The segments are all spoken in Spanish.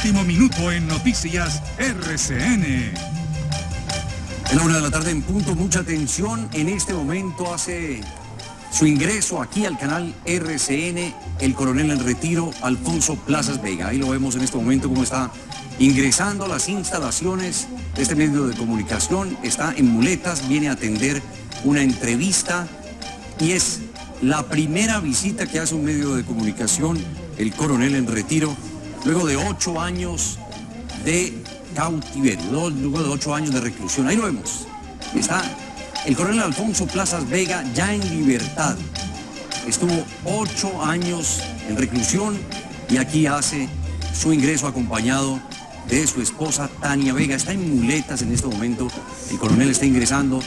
Último minuto en Noticias RCN. En la 1 de la tarde en punto, mucha atención. En este momento hace su ingreso aquí al canal RCN el coronel en retiro, Alfonso Plazas Vega. Ahí lo vemos en este momento cómo está ingresando a las instalaciones de este medio de comunicación. Está en muletas, viene a atender una entrevista y es la primera visita que hace un medio de comunicación el coronel en retiro, luego de 8 años de cautiverio, luego de 8 años de reclusión. Ahí lo vemos. Está el coronel Alfonso Plazas Vega ya en libertad. Estuvo 8 años en reclusión y aquí hace su ingreso acompañado de su esposa Tania Vega. Está en muletas en este momento. El coronel está ingresando.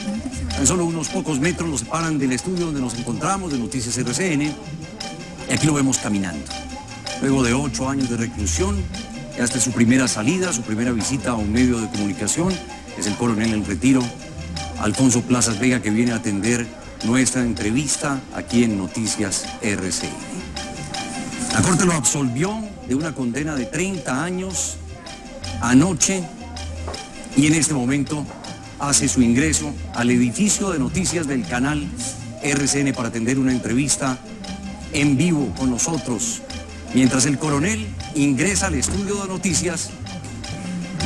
Tan solo unos pocos metros lo separan del estudio donde nos encontramos, de Noticias RCN. Y aquí lo vemos caminando. Luego de 8 años de reclusión, ya hasta su primera salida, su primera visita a un medio de comunicación, es el coronel en retiro, Alfonso Plazas Vega, que viene a atender nuestra entrevista aquí en Noticias RCN. La Corte lo absolvió de una condena de 30 años anoche y en este momento hace su ingreso al edificio de noticias del canal RCN para atender una entrevista en vivo con nosotros. Mientras el coronel ingresa al estudio de noticias,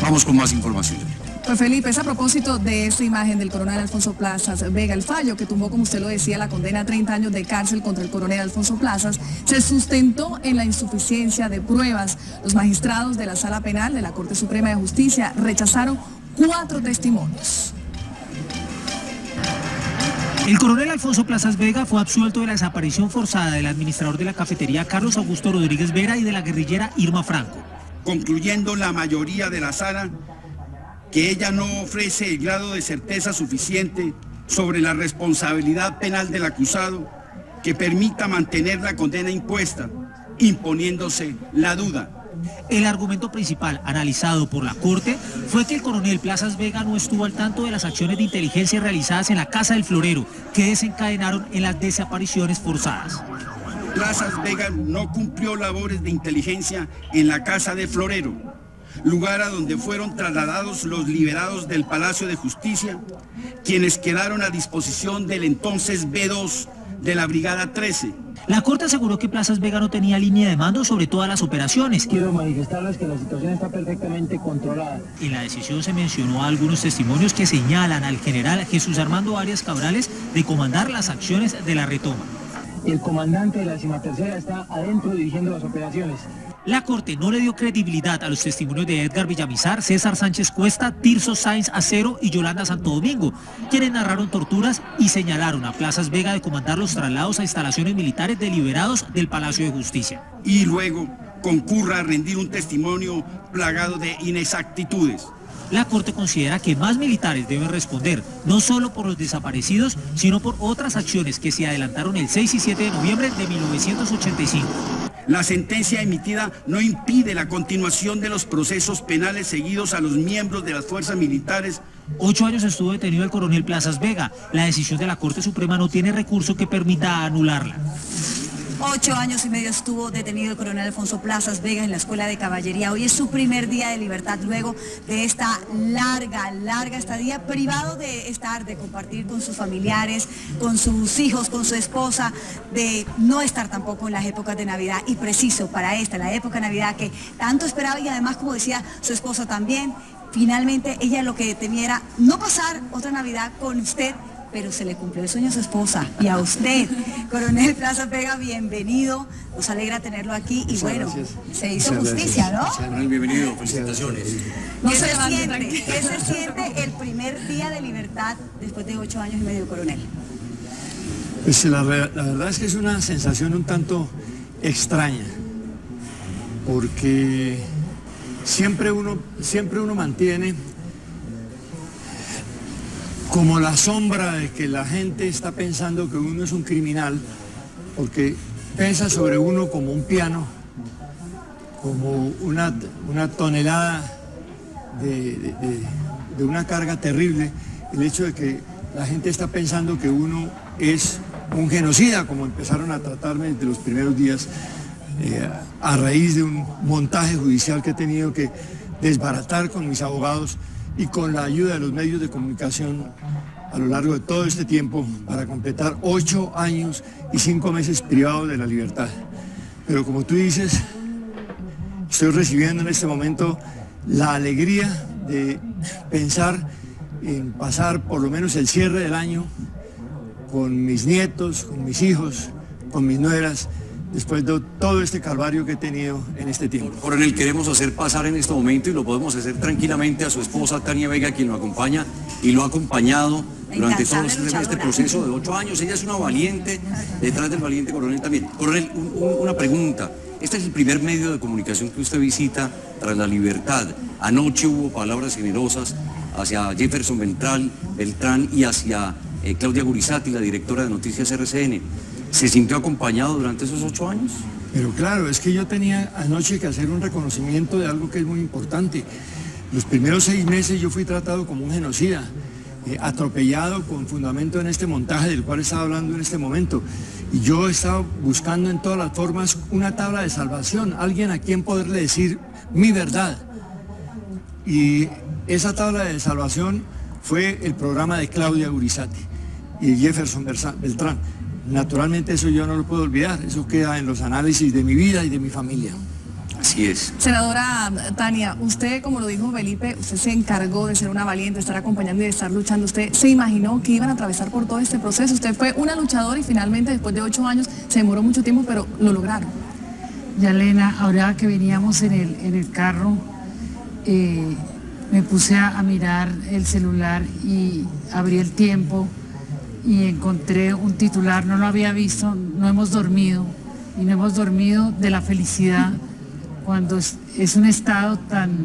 vamos con más información. Pues Felipe, es a propósito de esta imagen del coronel Alfonso Plazas Vega, el fallo que tumbó, como usted lo decía, la condena a 30 años de cárcel contra el coronel Alfonso Plazas, se sustentó en la insuficiencia de pruebas. Los magistrados de la Sala Penal de la Corte Suprema de Justicia rechazaron 4 testimonios. El coronel Alfonso Plazas Vega fue absuelto de la desaparición forzada del administrador de la cafetería Carlos Augusto Rodríguez Vera y de la guerrillera Irma Franco. Concluyendo la mayoría de la sala que ella no ofrece el grado de certeza suficiente sobre la responsabilidad penal del acusado que permita mantener la condena impuesta, imponiéndose la duda. El argumento principal analizado por la Corte fue que el coronel Plazas Vega no estuvo al tanto de las acciones de inteligencia realizadas en la Casa del Florero, que desencadenaron en las desapariciones forzadas. Plazas Vega no cumplió labores de inteligencia en la Casa del Florero, lugar a donde fueron trasladados los liberados del Palacio de Justicia, quienes quedaron a disposición del entonces B2 de la Brigada 13. La Corte aseguró que Plazas Vega no tenía línea de mando sobre todas las operaciones. Quiero manifestarles que la situación está perfectamente controlada. En la decisión se mencionó a algunos testimonios que señalan al general Jesús Armando Arias Cabrales de comandar las acciones de la retoma. El comandante de la 13ª está adentro dirigiendo las operaciones. La Corte no le dio credibilidad a los testimonios de Edgar Villamizar, César Sánchez Cuesta, Tirso Sáenz Acero y Yolanda Santo Domingo, quienes narraron torturas y señalaron a Plazas Vega de comandar los traslados a instalaciones militares de liberados del Palacio de Justicia. Y luego concurra a rendir un testimonio plagado de inexactitudes. La Corte considera que más militares deben responder, no solo por los desaparecidos, sino por otras acciones que se adelantaron el 6 y 7 de noviembre de 1985. La sentencia emitida no impide la continuación de los procesos penales seguidos a los miembros de las fuerzas militares. 8 años estuvo detenido el coronel Plazas Vega. La decisión de la Corte Suprema no tiene recurso que permita anularla. 8 años y medio estuvo detenido el coronel Alfonso Plazas Vega en la Escuela de Caballería. Hoy es su primer día de libertad luego de esta larga estadía, privado de estar, de compartir con sus familiares, con sus hijos, con su esposa, de no estar tampoco en las épocas de Navidad y preciso para esta, la época de Navidad que tanto esperaba y además, como decía su esposa también, finalmente ella lo que temía era no pasar otra Navidad con usted, pero se le cumplió el sueño a su esposa y a usted. Coronel Plazas Vega, bienvenido, nos alegra tenerlo aquí y muchas bueno, gracias. Se hizo muchas justicia, gracias. ¿No? Coronel, bienvenido, felicitaciones. ¿Qué se siente el primer día de libertad después de 8 años y medio, coronel? Pues la verdad es que es una sensación un tanto extraña, porque siempre uno mantiene como la sombra de que la gente está pensando que uno es un criminal, porque piensa sobre uno como un piano, como una tonelada de una carga terrible, el hecho de que la gente está pensando que uno es un genocida, como empezaron a tratarme desde los primeros días a raíz de un montaje judicial que he tenido que desbaratar con mis abogados y con la ayuda de los medios de comunicación a lo largo de todo este tiempo para completar 8 años y 5 meses privado de la libertad. Pero como tú dices, estoy recibiendo en este momento la alegría de pensar en pasar por lo menos el cierre del año con mis nietos, con mis hijos, con mis nueras, después de todo este calvario que he tenido en este tiempo. Coronel, queremos hacer pasar en este momento, y lo podemos hacer tranquilamente, a su esposa Tania Vega, quien lo acompaña y lo ha acompañado durante todo este proceso de 8 años. Ella es una valiente, detrás del valiente coronel también. Coronel, una pregunta. Este es el primer medio de comunicación que usted visita tras la libertad. Anoche hubo palabras generosas hacia Jefferson Beltrán y hacia Claudia Gurizati, la directora de Noticias RCN. ¿Se sintió acompañado durante esos 8 años? Pero claro, es que yo tenía anoche que hacer un reconocimiento de algo que es muy importante. Los primeros 6 meses yo fui tratado como un genocida, atropellado con fundamento en este montaje del cual estaba hablando en este momento. Y yo estaba buscando en todas las formas una tabla de salvación, alguien a quien poderle decir mi verdad. Y esa tabla de salvación fue el programa de Claudia Gurizati y de Jefferson Beltrán. Naturalmente eso yo no lo puedo olvidar, eso queda en los análisis de mi vida y de mi familia. Así es. Senadora Tania, usted, como lo dijo Felipe, usted se encargó de ser una valiente, de estar acompañando y de estar luchando. ¿Usted se imaginó que iban a atravesar por todo este proceso? Usted fue una luchadora y finalmente, después de 8 años, se demoró mucho tiempo, pero lo lograron. Yalena, ahora que veníamos en el carro, me puse a mirar el celular y abrí el tiempo y encontré un titular, no lo había visto, no hemos dormido, y no hemos dormido de la felicidad, cuando es un estado tan...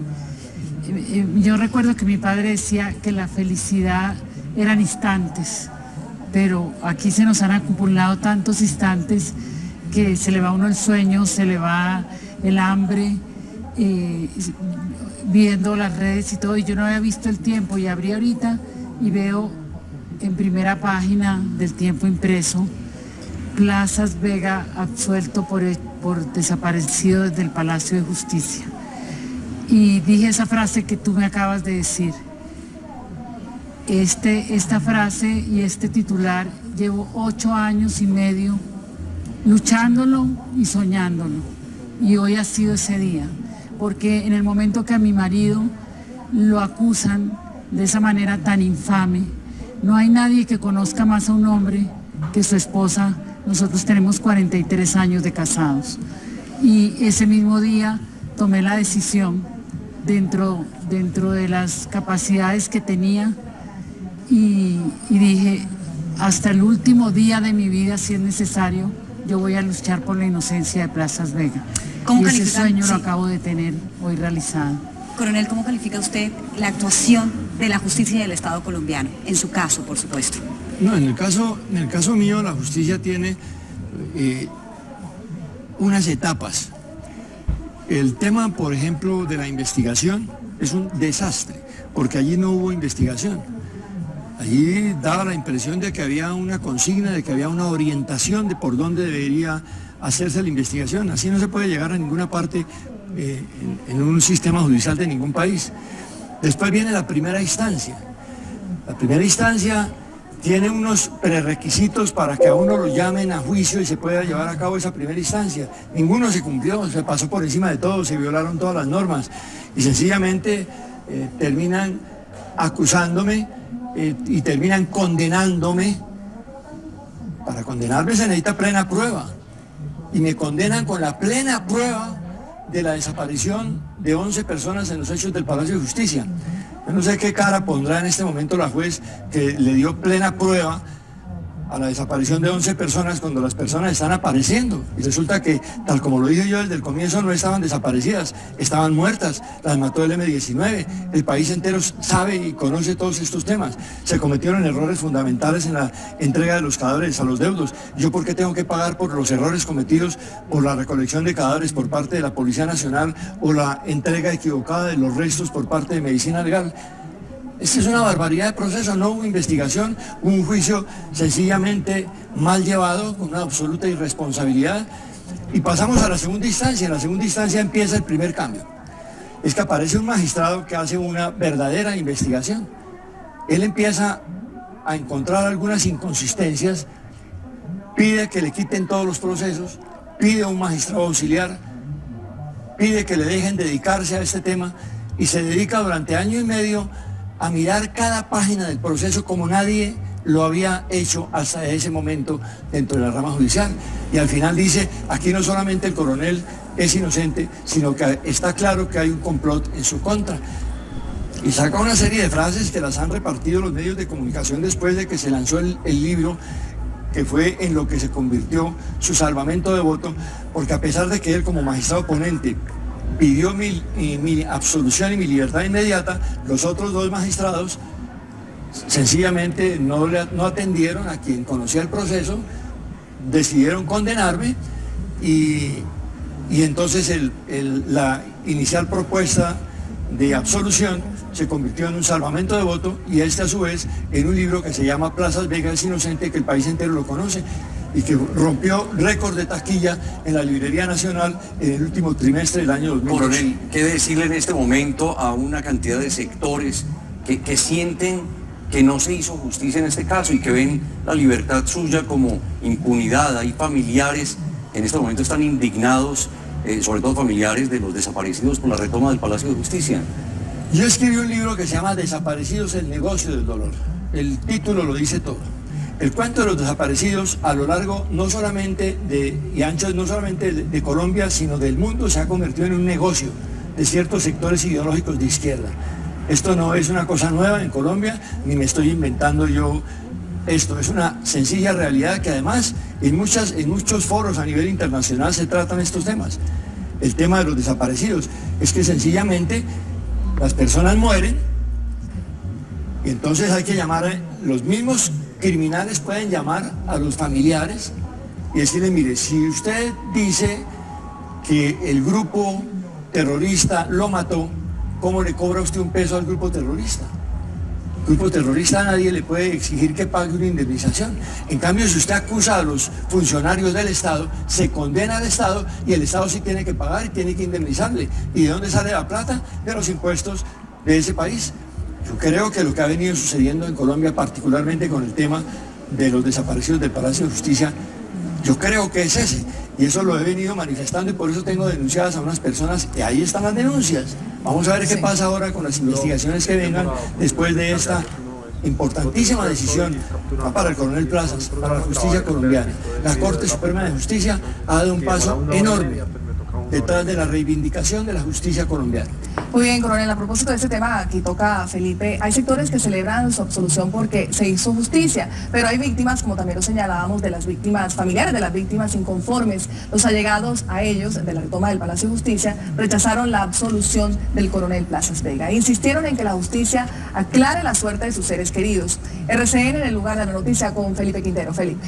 Yo recuerdo que mi padre decía que la felicidad eran instantes, pero aquí se nos han acumulado tantos instantes que se le va a uno el sueño, se le va el hambre, viendo las redes y todo, y yo no había visto el tiempo, y abrí ahorita y veo en primera página del Tiempo impreso, Plazas Vega absuelto por desaparecido desde el Palacio de Justicia. Y dije esa frase que tú me acabas de decir. Esta frase y este titular llevo 8 años y medio luchándolo y soñándolo. Y hoy ha sido ese día, porque en el momento que a mi marido lo acusan de esa manera tan infame, no hay nadie que conozca más a un hombre que su esposa. Nosotros tenemos 43 años de casados. Y ese mismo día tomé la decisión, dentro de las capacidades que tenía, y dije, hasta el último día de mi vida, si es necesario, yo voy a luchar por la inocencia de Plazas Vega. Y ese sueño lo acabo de tener hoy realizado. Coronel, ¿cómo califica usted la actuación de la justicia y del Estado colombiano? En su caso, por supuesto. No, en el caso mío, la justicia tiene unas etapas. El tema, por ejemplo, de la investigación es un desastre, porque allí no hubo investigación. Allí daba la impresión de que había una consigna, de que había una orientación de por dónde debería hacerse la investigación. Así no se puede llegar a ninguna parte en un sistema judicial de ningún país. Después viene la primera instancia. La primera instancia tiene unos prerequisitos para que a uno lo llamen a juicio y se pueda llevar a cabo esa primera instancia. Ninguno se cumplió, se pasó por encima de todo, se violaron todas las normas y sencillamente terminan acusándome y terminan condenándome. Para condenarme se necesita plena prueba y me condenan con la plena prueba de la desaparición de 11 personas en los hechos del Palacio de Justicia. Yo no sé qué cara pondrá en este momento la juez que le dio plena prueba a la desaparición de 11 personas cuando las personas están apareciendo. Y resulta que, tal como lo dije yo desde el comienzo, no estaban desaparecidas, estaban muertas, las mató el M-19. El país entero sabe y conoce todos estos temas. Se cometieron errores fundamentales en la entrega de los cadáveres a los deudos. ¿Yo por qué tengo que pagar por los errores cometidos por la recolección de cadáveres por parte de la Policía Nacional o la entrega equivocada de los restos por parte de Medicina Legal? Esta es una barbaridad de proceso, no hubo investigación, un juicio sencillamente mal llevado, con una absoluta irresponsabilidad. Y pasamos a la segunda instancia. En la segunda instancia empieza el primer cambio. Es que aparece un magistrado que hace una verdadera investigación. Él empieza a encontrar algunas inconsistencias, pide que le quiten todos los procesos, pide a un magistrado auxiliar, pide que le dejen dedicarse a este tema y se dedica durante año y medio a mirar cada página del proceso como nadie lo había hecho hasta ese momento dentro de la rama judicial. Y al final dice, aquí no solamente el coronel es inocente, sino que está claro que hay un complot en su contra. Y saca una serie de frases que las han repartido los medios de comunicación después de que se lanzó el libro, que fue en lo que se convirtió su salvamento de voto, porque a pesar de que él como magistrado ponente pidió mi absolución y mi libertad inmediata, los otros dos magistrados sencillamente no atendieron a quien conocía el proceso, decidieron condenarme y entonces la inicial propuesta de absolución se convirtió en un salvamento de voto y a su vez en un libro que se llama Plazas Vega es inocente, que el país entero lo conoce y que rompió récord de taquilla en la Librería Nacional en el último trimestre del año 2008. Coronel, ¿qué decirle en este momento a una cantidad de sectores que sienten que no se hizo justicia en este caso y que ven la libertad suya como impunidad? Hay familiares en este momento están indignados, sobre todo familiares de los desaparecidos por la retoma del Palacio de Justicia. Yo escribí un libro que se llama Desaparecidos, el negocio del dolor. El título lo dice todo. El cuento de los desaparecidos a lo largo no solamente y ancho no solamente de Colombia, sino del mundo, se ha convertido en un negocio de ciertos sectores ideológicos de izquierda. Esto no es una cosa nueva en Colombia, ni me estoy inventando yo esto. Es una sencilla realidad que además en muchos foros a nivel internacional se tratan estos temas. El tema de los desaparecidos es que sencillamente las personas mueren y entonces hay que llamar, los mismos criminales pueden llamar a los familiares y decirle, mire, si usted dice que el grupo terrorista lo mató, ¿cómo le cobra usted un peso al grupo terrorista? El grupo terrorista a nadie le puede exigir que pague una indemnización. En cambio, si usted acusa a los funcionarios del Estado, se condena al Estado y el Estado sí tiene que pagar y tiene que indemnizarle. ¿Y de dónde sale la plata? De los impuestos de ese país. Yo creo que lo que ha venido sucediendo en Colombia, particularmente con el tema de los desaparecidos del Palacio de Justicia, yo creo que es ese. Y eso lo he venido manifestando y por eso tengo denunciadas a unas personas y ahí están las denuncias. Vamos a ver qué pasa ahora con las investigaciones que vengan después de esta importantísima decisión, no para el coronel Plazas, para la justicia colombiana. La Corte Suprema de Justicia ha dado un paso enorme detrás de la reivindicación de la justicia colombiana. Muy bien, coronel, a propósito de este tema, aquí toca Felipe, hay sectores que celebran su absolución porque se hizo justicia, pero hay víctimas, como también lo señalábamos, de las víctimas familiares, de las víctimas inconformes. Los allegados a ellos, de la retoma del Palacio de Justicia, rechazaron la absolución del coronel Plazas Vega. Insistieron en que la justicia aclare la suerte de sus seres queridos. RCN en el lugar de la noticia con Felipe Quintero. Felipe.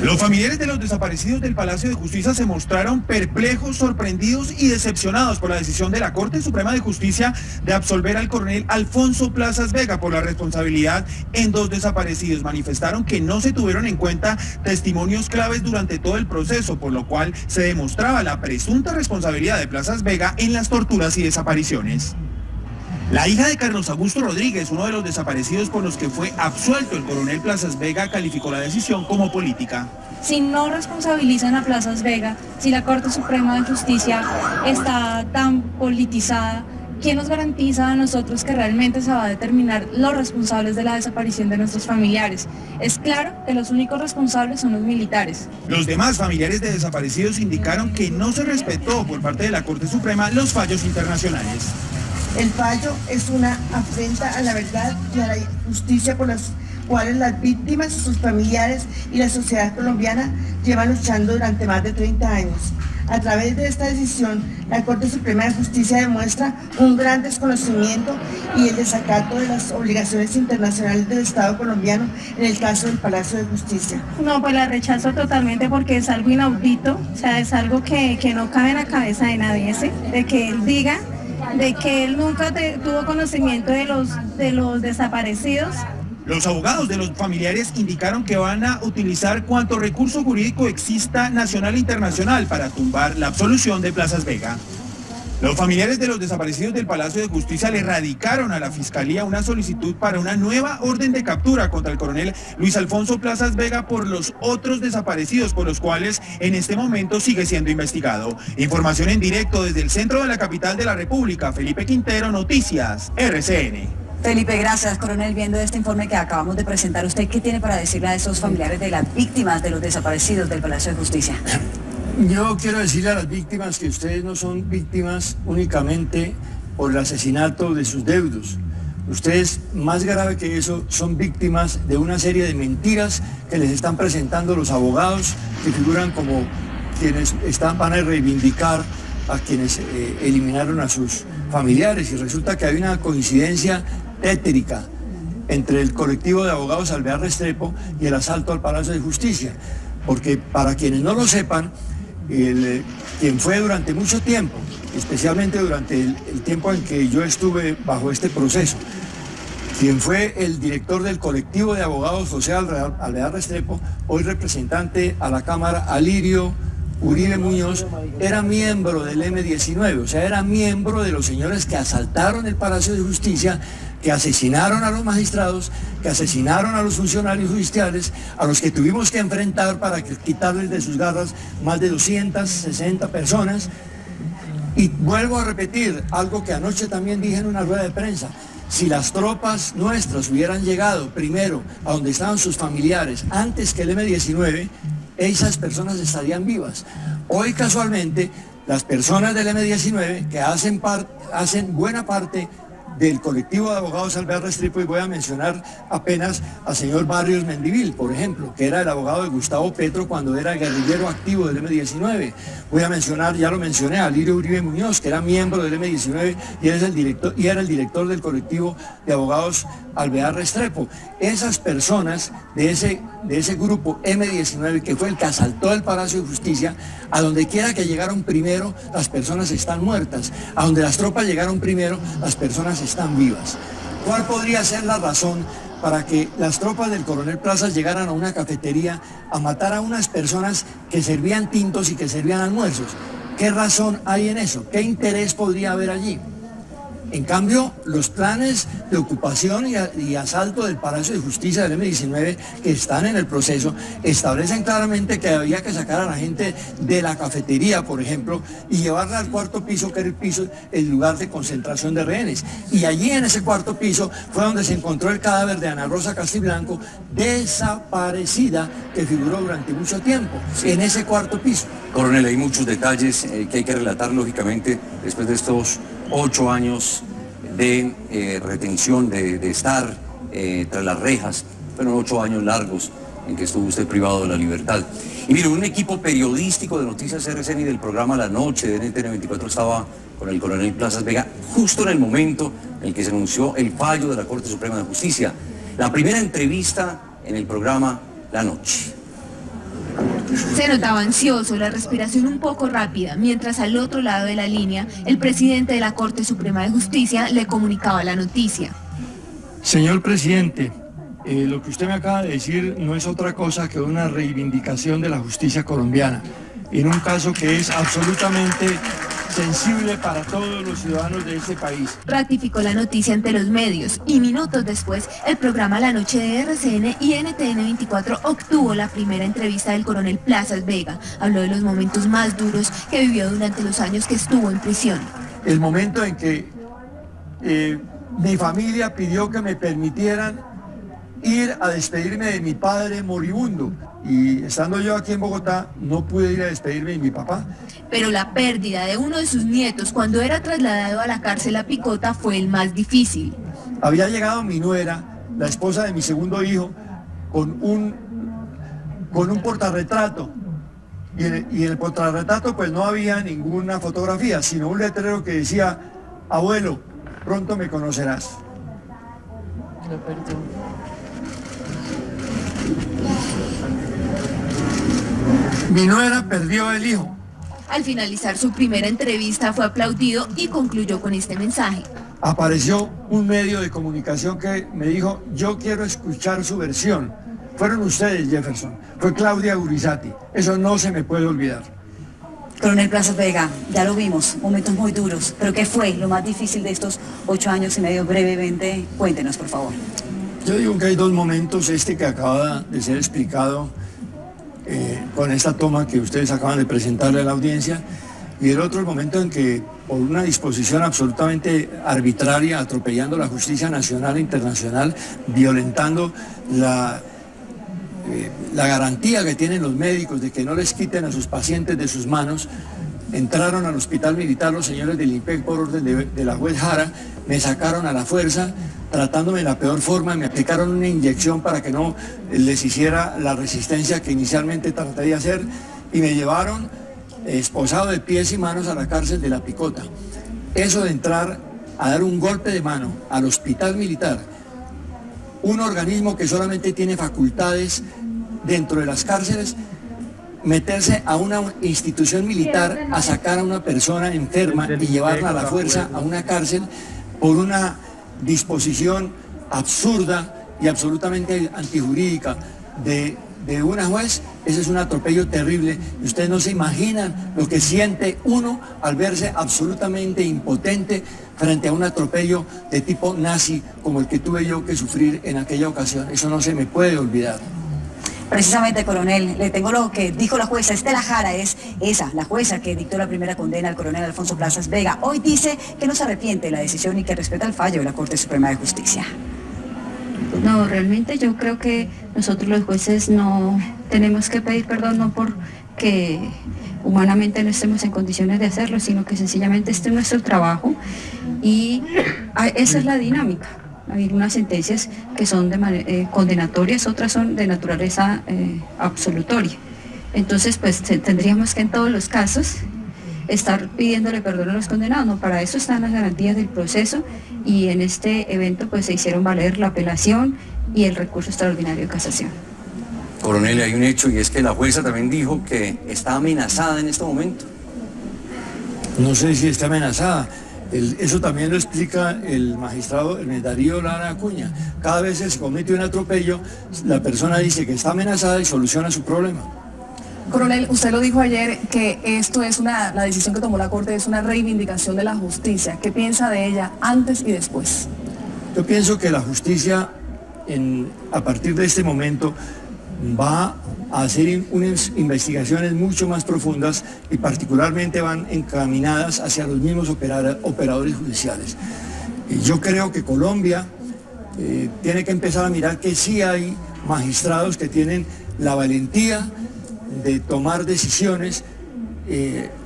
Los familiares de los desaparecidos del Palacio de Justicia se mostraron perplejos, sorprendidos y decepcionados por la decisión de la Corte Suprema de Justicia de absolver al coronel Alfonso Plazas Vega por la responsabilidad en 2 desaparecidos. Manifestaron que no se tuvieron en cuenta testimonios claves durante todo el proceso, por lo cual se demostraba la presunta responsabilidad de Plazas Vega en las torturas y desapariciones. La hija de Carlos Augusto Rodríguez, uno de los desaparecidos por los que fue absuelto el coronel Plazas Vega, calificó la decisión como política. Si no responsabilizan a Plazas Vega, si la Corte Suprema de Justicia está tan politizada, ¿quién nos garantiza a nosotros que realmente se va a determinar los responsables de la desaparición de nuestros familiares? Es claro que los únicos responsables son los militares. Los demás familiares de desaparecidos indicaron que no se respetó por parte de la Corte Suprema los fallos internacionales. El fallo es una afrenta a la verdad y a la justicia por las cuales las víctimas, sus familiares y la sociedad colombiana llevan luchando durante más de 30 años. A través de esta decisión, la Corte Suprema de Justicia demuestra un gran desconocimiento y el desacato de las obligaciones internacionales del Estado colombiano en el caso del Palacio de Justicia. No, pues la rechazo totalmente porque es algo inaudito, o sea, es algo que no cabe en la cabeza de nadie, ¿sí? De que él diga de que él nunca tuvo conocimiento de los desaparecidos Los abogados de los familiares indicaron que van a utilizar cuanto recurso jurídico exista nacional e internacional para tumbar la absolución de Plazas Vega. Los familiares de los desaparecidos del Palacio de Justicia le radicaron a la Fiscalía una solicitud para una nueva orden de captura contra el coronel Luis Alfonso Plazas Vega por los otros desaparecidos por los cuales en este momento sigue siendo investigado. Información en directo desde el centro de la capital de la República, Felipe Quintero, Noticias RCN. Felipe, gracias, coronel. Viendo este informe que acabamos de presentar, ¿usted qué tiene para decirle a esos familiares de las víctimas de los desaparecidos del Palacio de Justicia? Yo quiero decirle a las víctimas que ustedes no son víctimas únicamente por el asesinato de sus deudos. Ustedes, más grave que eso, son víctimas de una serie de mentiras que les están presentando los abogados que figuran como quienes van a reivindicar a quienes eliminaron a sus familiares. Y resulta que hay una coincidencia tétrica entre el colectivo de abogados Alvear Restrepo y el asalto al Palacio de Justicia. Porque para quienes no lo sepan, quien fue durante mucho tiempo, especialmente durante el tiempo en que yo estuve bajo este proceso, quien fue el director del colectivo de abogados José Alvear Restrepo, hoy representante a la Cámara, Alirio Uribe Muñoz, era miembro del M-19, o sea, era miembro de los señores que asaltaron el Palacio de Justicia, que asesinaron a los magistrados, que asesinaron a los funcionarios judiciales, a los que tuvimos que enfrentar para quitarles de sus garras más de 260 personas. Y vuelvo a repetir algo que anoche también dije en una rueda de prensa: si las tropas nuestras hubieran llegado primero a donde estaban sus familiares antes que el M-19, esas personas estarían vivas. Hoy casualmente las personas del M-19 que hacen buena parte del colectivo de abogados Alvear Restrepo, y voy a mencionar apenas al señor Barrios Mendivil, por ejemplo, que era el abogado de Gustavo Petro cuando era guerrillero activo del M-19. Voy a mencionar, ya lo mencioné, a Alirio Uribe Muñoz, que era miembro del M-19 y era el director del colectivo de abogados Alvear Restrepo. Esas personas de ese grupo M-19, que fue el que asaltó el Palacio de Justicia, a donde quiera que llegaron primero, las personas están muertas. A donde las tropas llegaron primero, las personas están vivas. ¿Cuál podría ser la razón para que las tropas del coronel Plazas llegaran a una cafetería a matar a unas personas que servían tintos y que servían almuerzos? ¿Qué razón hay en eso? ¿Qué interés podría haber allí? En cambio, los planes de ocupación y asalto del Palacio de Justicia del M-19 que están en el proceso establecen claramente que había que sacar a la gente de la cafetería, por ejemplo, y llevarla al cuarto piso, que era el lugar de concentración de rehenes. Y allí en ese cuarto piso fue donde se encontró el cadáver de Ana Rosa Castiblanco, desaparecida, que figuró durante mucho tiempo en ese cuarto piso. Coronel, hay muchos detalles que hay que relatar, lógicamente, después de estos 8 años de retención, de estar tras las rejas. Fueron 8 años largos en que estuvo usted privado de la libertad. Y mire, un equipo periodístico de Noticias RCN y del programa La Noche de NTN 24 estaba con el coronel Plazas Vega justo en el momento en el que se anunció el fallo de la Corte Suprema de Justicia. La primera entrevista en el programa La Noche. Se notaba ansioso, la respiración un poco rápida, mientras al otro lado de la línea, el presidente de la Corte Suprema de Justicia le comunicaba la noticia. Señor presidente, lo que usted me acaba de decir no es otra cosa que una reivindicación de la justicia colombiana, en un caso que es absolutamente sensible para todos los ciudadanos de este país. Ratificó la noticia ante los medios y minutos después el programa La Noche de RCN y NTN 24 obtuvo la primera entrevista del coronel Plazas Vega. Habló de los momentos más duros que vivió durante los años que estuvo en prisión. El momento en que mi familia pidió que me permitieran ir a despedirme de mi padre moribundo. Y estando yo aquí en Bogotá, no pude ir a despedirme de mi papá. Pero la pérdida de uno de sus nietos cuando era trasladado a la cárcel a Picota fue el más difícil. Había llegado mi nuera, la esposa de mi segundo hijo, con un portarretrato. Y en el portarretrato pues no había ninguna fotografía, sino un letrero que decía: abuelo, pronto me conocerás. Lo perdono. Mi nuera perdió el hijo. Al finalizar su primera entrevista fue aplaudido y concluyó con este mensaje. apareció un medio de comunicación que me dijo, yo quiero escuchar su versión. Fueron ustedes, Jefferson, fue Claudia Gurizati, eso no se me puede olvidar. Coronel Plazas Vega, ya lo vimos, momentos muy duros, pero ¿qué fue lo más difícil de estos 8 años y medio? Brevemente, cuéntenos, por favor. Yo digo que hay dos momentos, este que acaba de ser explicado con esta toma que ustedes acaban de presentarle a la audiencia, y el otro el momento en que, por una disposición absolutamente arbitraria, atropellando la justicia nacional e internacional, violentando la garantía que tienen los médicos de que no les quiten a sus pacientes de sus manos, entraron al hospital militar los señores del INPEC por orden de la juez Jara, me sacaron a la fuerza, tratándome de la peor forma, me aplicaron una inyección para que no les hiciera la resistencia que inicialmente traté de hacer, y me llevaron esposado de pies y manos a la cárcel de La Picota. Eso de entrar a dar un golpe de mano al hospital militar, un organismo que solamente tiene facultades dentro de las cárceles, meterse a una institución militar a sacar a una persona enferma y llevarla a la fuerza a una cárcel por una disposición absurda y absolutamente antijurídica de una juez, ese es un atropello terrible. Ustedes no se imaginan lo que siente uno al verse absolutamente impotente frente a un atropello de tipo nazi como el que tuve yo que sufrir en aquella ocasión. Eso no se me puede olvidar. Precisamente, coronel, le tengo lo que dijo la jueza Estela Jara, es esa, la jueza que dictó la primera condena al coronel Alfonso Plazas Vega. Hoy dice que no se arrepiente de la decisión y que respeta el fallo de la Corte Suprema de Justicia. No, realmente yo creo que nosotros los jueces no tenemos que pedir perdón, no porque humanamente no estemos en condiciones de hacerlo, sino que sencillamente este es nuestro trabajo y esa es la dinámica. Hay unas sentencias que son condenatorias, otras son de naturaleza absolutoria. Entonces, pues tendríamos que en todos los casos estar pidiéndole perdón a los condenados, no, para eso están las garantías del proceso, y en este evento pues se hicieron valer la apelación y el recurso extraordinario de casación. Coronel, hay un hecho, y es que la jueza también dijo que está amenazada en este momento. No sé si está amenazada. Eso también lo explica el magistrado Darío Lara Acuña. Cada vez que se comete un atropello, la persona dice que está amenazada y soluciona su problema. Coronel, usted lo dijo ayer que esto es la decisión que tomó la Corte es una reivindicación de la justicia. ¿Qué piensa de ella antes y después? Yo pienso que la justicia, a partir de este momento, va a hacer unas investigaciones mucho más profundas y particularmente van encaminadas hacia los mismos operadores judiciales. Yo creo que Colombia tiene que empezar a mirar que sí hay magistrados que tienen la valentía de tomar decisiones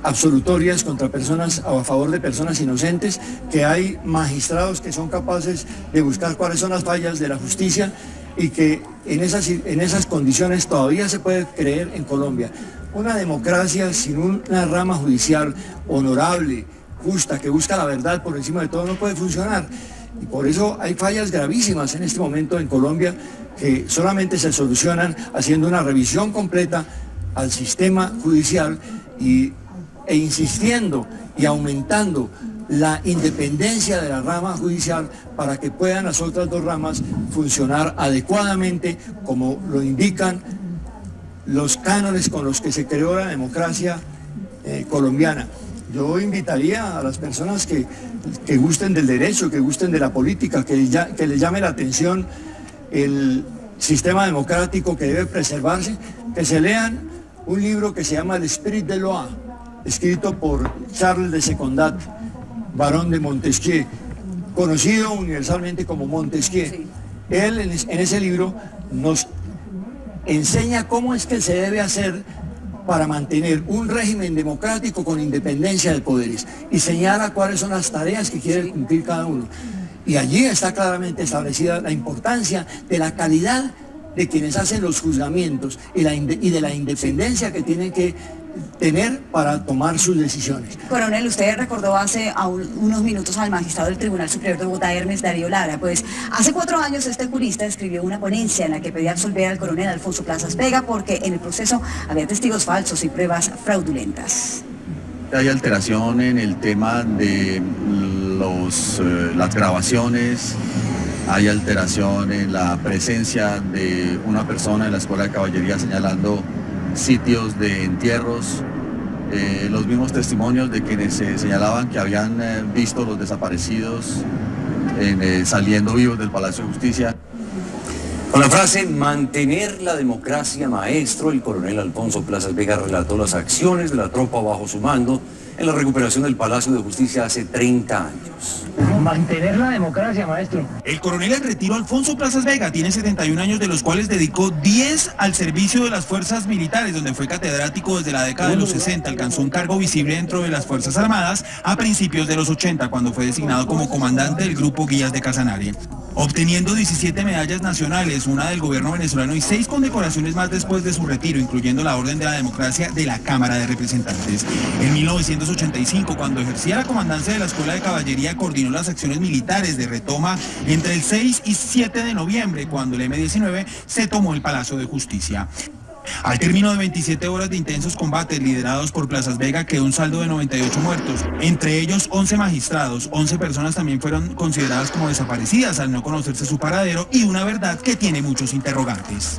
absolutorias contra personas o a favor de personas inocentes, que hay magistrados que son capaces de buscar cuáles son las fallas de la justicia y que en esas condiciones todavía se puede creer en Colombia. Una democracia sin una rama judicial honorable, justa, que busca la verdad por encima de todo, no puede funcionar. Y por eso hay fallas gravísimas en este momento en Colombia que solamente se solucionan haciendo una revisión completa al sistema judicial e insistiendo y aumentando la independencia de la rama judicial para que puedan las otras dos ramas funcionar adecuadamente como lo indican los cánones con los que se creó la democracia colombiana. Yo invitaría a las personas que gusten del derecho, que gusten de la política, que les llame la atención el sistema democrático que debe preservarse, que se lean un libro que se llama L'Esprit de Loi, escrito por Charles de Secondat, barón de Montesquieu, conocido universalmente como Montesquieu. Sí. Él en ese libro nos enseña cómo es que se debe hacer para mantener un régimen democrático con independencia de poderes y señala cuáles son las tareas que quiere cumplir cada uno. Y allí está claramente establecida la importancia de la calidad de quienes hacen los juzgamientos y de la independencia que tienen que tener para tomar sus decisiones. Coronel, usted recordó hace unos minutos al magistrado del Tribunal Superior de Bogotá, Hermes Darío Lara. Pues hace 4 años este jurista escribió una ponencia en la que pedía absolver al coronel Alfonso Plazas Vega porque en el proceso había testigos falsos y pruebas fraudulentas. Hay alteración en el tema de las grabaciones, hay alteración en la presencia de una persona en la Escuela de Caballería señalando sitios de entierros, los mismos testimonios de quienes señalaban que habían visto los desaparecidos saliendo vivos del Palacio de Justicia. Con la frase mantener la democracia, maestro, el coronel Alfonso Plazas Vega relató las acciones de la tropa bajo su mando en la recuperación del Palacio de Justicia hace 30 años. Mantener la democracia, maestro. El coronel en retiro Alfonso Plazas Vega tiene 71 años, de los cuales dedicó 10 al servicio de las fuerzas militares, donde fue catedrático desde la década de los 60, alcanzó un cargo visible dentro de las Fuerzas Armadas a principios de los 80, cuando fue designado como comandante del Grupo Guías de Casanare, obteniendo 17 medallas nacionales, una del gobierno venezolano y 6 condecoraciones más después de su retiro, incluyendo la Orden de la Democracia de la Cámara de Representantes. En 1985, cuando ejercía la comandancia de la Escuela de Caballería, coordinó las acciones militares de retoma entre el 6 y 7 de noviembre, cuando el M-19 se tomó el Palacio de Justicia. Al término de 27 horas de intensos combates liderados por Plazas Vega, quedó un saldo de 98 muertos, entre ellos 11 magistrados. 11 personas también fueron consideradas como desaparecidas al no conocerse su paradero, y una verdad que tiene muchos interrogantes.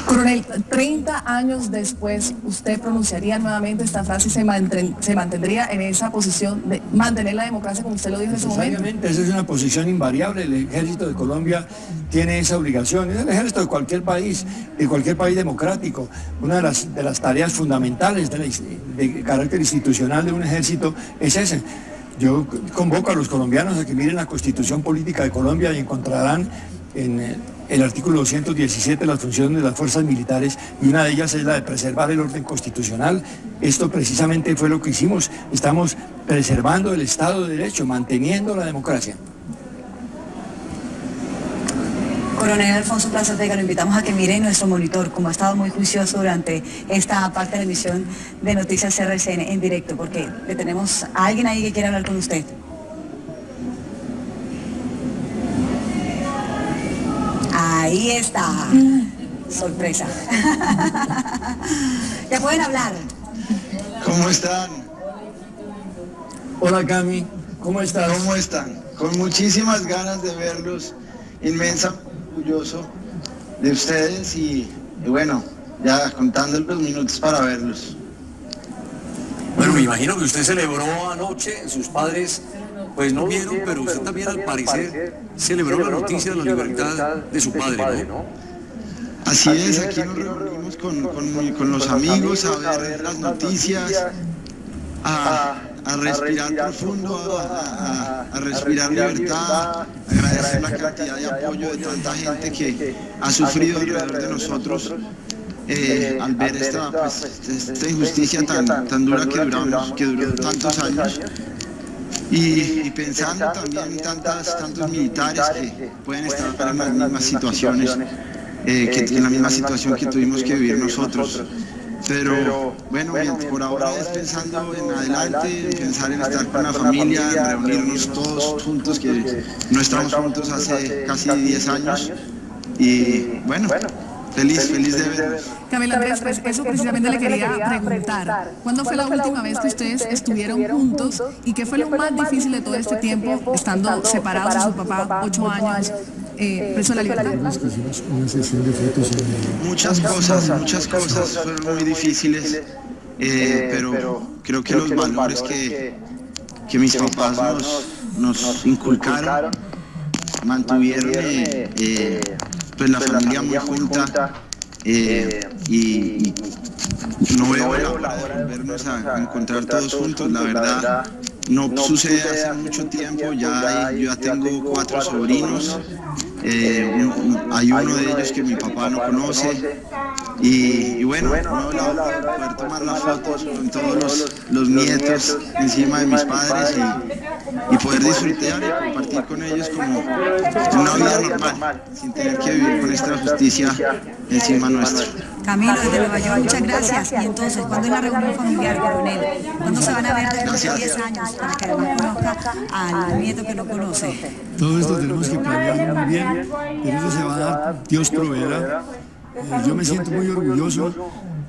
Coronel, 30 años después, ¿usted pronunciaría nuevamente esta frase y se mantendría en esa posición de mantener la democracia, como usted lo dijo en ese momento? Esa es una posición invariable. El ejército de Colombia tiene esa obligación. Es el ejército de cualquier país democrático. Una de las tareas fundamentales de carácter institucional de un ejército es ese. Yo convoco a los colombianos a que miren la Constitución Política de Colombia y encontrarán en el artículo 217 las funciones de las fuerzas militares, y una de ellas es la de preservar el orden constitucional. Esto precisamente fue lo que hicimos. Estamos preservando el Estado de Derecho, manteniendo la democracia. Coronel Alfonso Plazas Vega, lo invitamos a que mire nuestro monitor, como ha estado muy juicioso durante esta parte de la emisión de Noticias RCN en directo, porque le tenemos a alguien ahí que quiere hablar con usted. Ahí está. Sorpresa. Ya pueden hablar. ¿Cómo están? Hola Cami, ¿cómo estás? ¿Cómo están? Con muchísimas ganas de verlos, inmensamente orgulloso de ustedes y bueno, ya contando los minutos para verlos. Bueno, me imagino que usted celebró anoche, sus padres pues no vieron, pero usted también al parecer celebró la noticia de la libertad de su padre, ¿no? Así es, aquí nos reunimos con los amigos a ver las noticias, a respirar profundo, a respirar libertad, agradecer la cantidad de apoyo de tanta gente que ha sufrido alrededor de nosotros. Al ver esta injusticia tan dura que duró tantos años. Y pensando también en tantos militares que pueden estar en las mismas situaciones, en la misma situación que tuvimos que vivir nosotros. Pero bueno, por ahora es pensando en adelante, pensar en estar con la familia, en reunirnos todos juntos, que no estamos juntos hace casi 10 años. Y bueno, feliz de verlos. Camila Andrés, pues eso precisamente le quería preguntar. ¿Cuándo fue la última vez que ustedes estuvieron juntos y qué fue lo más difícil de todo este tiempo, estando separados de su papá 8 años, preso de la libertad? Muchas cosas fueron muy difíciles, pero creo que los valores que mis papás nos inculcaron mantuvieron pues la familia muy junta, y no veo la hora de volvernos a encontrar todos juntos. La verdad no sucede hace mucho tiempo. Yo ya tengo 4 sobrinos, hay uno de ellos que mi papá no conoce, y bueno, no veo la hora de poder tomar las fotos con todos los nietos encima de mis padres y poder disfrutar y compartir con ellos como una vida normal, sin tener que vivir con esta justicia encima nuestro. Camilo, desde Nueva York, muchas gracias. Y entonces, ¿cuándo es la reunión familiar, coronel? ¿Cuándo se van a ver después de 10 años para que además conozca al nieto que no conoce? Todo esto tenemos que planearlo muy bien, pero eso se va a dar, Dios proveerá. Yo me siento muy orgulloso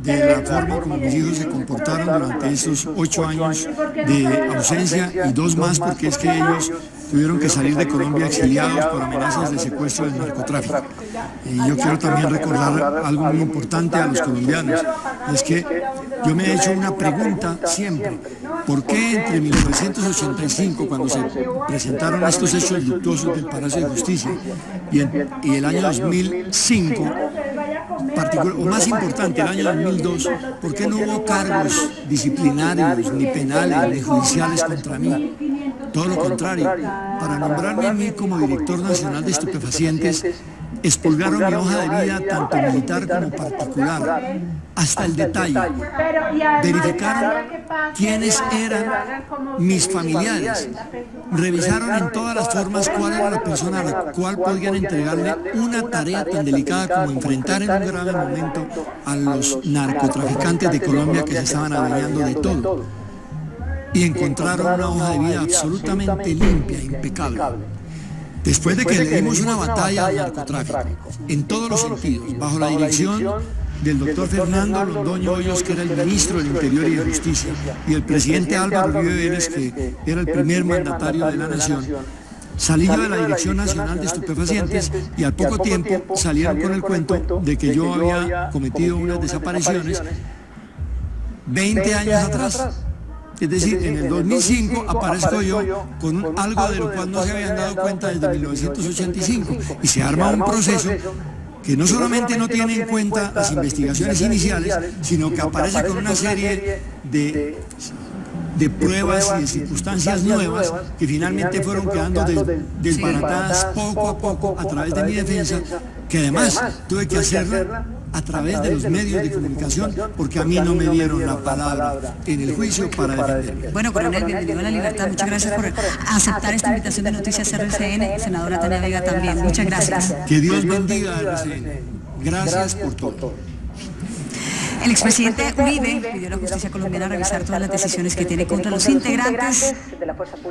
de la forma como mis hijos se comportaron durante estos 8 años de ausencia y 2 más porque es que ellos tuvieron que salir de Colombia exiliados por amenazas de secuestro del narcotráfico. Y yo quiero también recordar algo muy importante a los colombianos, es que yo me he hecho una pregunta siempre: ¿por qué entre 1985, cuando se presentaron estos hechos luctuosos del Palacio de Justicia, y el año 2005, o más importante, el año 2002, ¿por qué no hubo cargos disciplinarios, ni penales, ni judiciales contra mí? Todo lo contrario, para nombrarme a mí como director nacional de estupefacientes, expurgaron mi hoja de vida, tanto militar como particular, hasta el detalle. Verificaron quiénes eran mis familiares. Revisaron en todas las formas cuál era la persona a la cual podían entregarle una tarea tan delicada como enfrentar en un grave momento a los narcotraficantes de Colombia que se estaban adueñando de todo. Y encontraron una hoja de vida absolutamente limpia, impecable. Después de que le dimos una batalla al narcotráfico, en todos los sentidos, bajo la dirección del doctor Fernando Londoño Hoyos, que era el ministro del Interior y de Justicia, y el presidente Álvaro Uribe Vélez, que era el primer mandatario de la nación, salí yo de la Dirección Nacional de Estupefacientes y al poco tiempo salieron con el cuento de que yo había cometido unas desapariciones 20 años atrás. Es decir, en el 2005 aparezco yo con algo de lo cual no se habían dado cuenta desde 1985 y se arma un proceso que no solamente no tiene en cuenta las investigaciones iniciales, sino que aparece con una serie de pruebas y de circunstancias nuevas que finalmente fueron quedando desbaratadas poco a poco a través de mi defensa, que además tuve que hacerla a través de los medios de comunicación, porque a mí no me dieron la palabra en el juicio para defenderme. Bueno, coronel, bienvenido a La Libertad. Muchas gracias por aceptar esta invitación de Noticias RCN. Senadora Tania Vega también. Muchas gracias. Que Dios bendiga a RCN. Gracias por todo. El expresidente Uribe pidió a la justicia colombiana revisar todas las decisiones que tiene contra los integrantes de la fuerza pública.